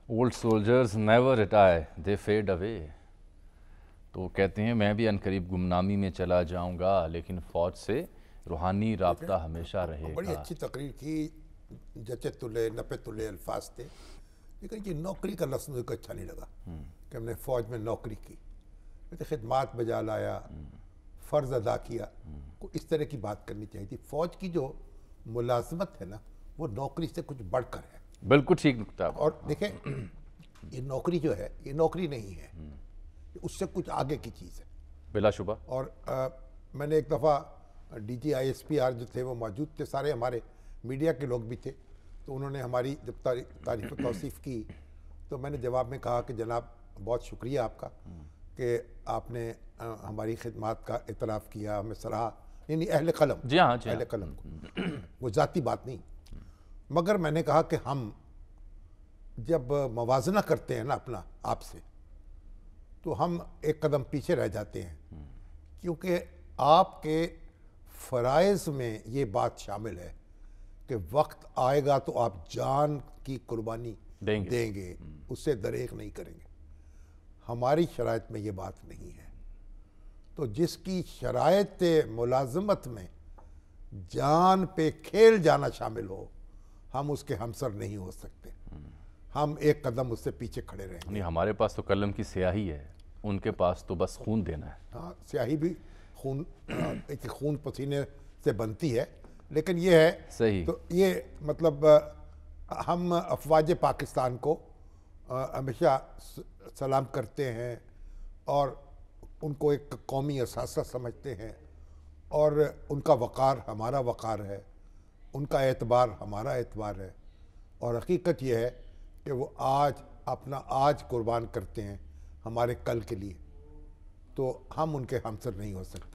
Old soldiers never retire دے feed اوے. تو کہتے ہیں میں بھی عنقریب گمنامی میں چلا جاؤں گا لیکن فوج سے روحانی رابطہ ہمیشہ رہے بڑی گا. اچھی تقریر کی، جچے تلے نپے تلے الفاظ تھے، لیکن یہ نوکری کا لفظ مجھے کو اچھا نہیں لگا کہ ہم نے فوج میں نوکری کی، خدمات بجا لایا، فرض ادا کیا. کو اس طرح کی بات کرنی چاہیے تھی. فوج کی جو ملازمت ہے نا وہ نوکری سے کچھ بڑھ کر ہے. بالکل ٹھیک نکتہ. اور دیکھیں یہ نوکری جو ہے یہ نوکری نہیں ہے، اس سے کچھ آگے کی چیز ہے. بلا شبہ. اور میں نے ایک دفعہ D G I S P R جو تھے وہ موجود تھے، سارے ہمارے میڈیا کے لوگ بھی تھے. تو انہوں نے ہماری جب تعریف و توصیف کی تو میں نے جواب میں کہا کہ جناب بہت شکریہ آپ کا کہ آپ نے ہماری خدمات کا اعتراف کیا، ہمیں سراہا. یعنی اہل قلم، جی ہاں اہل قلم کو، وہ ذاتی بات نہیں. مگر میں نے کہا کہ ہم جب موازنہ کرتے ہیں نا اپنا آپ سے تو ہم ایک قدم پیچھے رہ جاتے ہیں، کیونکہ آپ کے فرائض میں یہ بات شامل ہے کہ وقت آئے گا تو آپ جان کی قربانی دیں گے، اس سے دریغ نہیں کریں گے. ہماری شرائط میں یہ بات نہیں ہے. تو جس کی شرائط ملازمت میں جان پہ کھیل جانا شامل ہو، ہم اس کے ہمسر نہیں ہو سکتے. ہم ایک قدم اس سے پیچھے کھڑے رہیں گے. نہیں، ہمارے پاس تو قلم کی سیاہی ہے، ان کے پاس تو بس خون دینا ہے. ہاں، سیاہی بھی خون پسینے سے بنتی ہے، لیکن یہ ہے صحیح. تو یہ مطلب ہم افواج پاکستان کو ہمیشہ سلام کرتے ہیں اور ان کو ایک قومی اثاثہ سمجھتے ہیں، اور ان کا وقار ہمارا وقار ہے، ان کا اعتبار ہمارا اعتبار ہے. اور حقیقت یہ ہے کہ وہ آج اپنا آج قربان کرتے ہیں ہمارے کل کے لیے. تو ہم ان کے ہمسر نہیں ہو سکتے.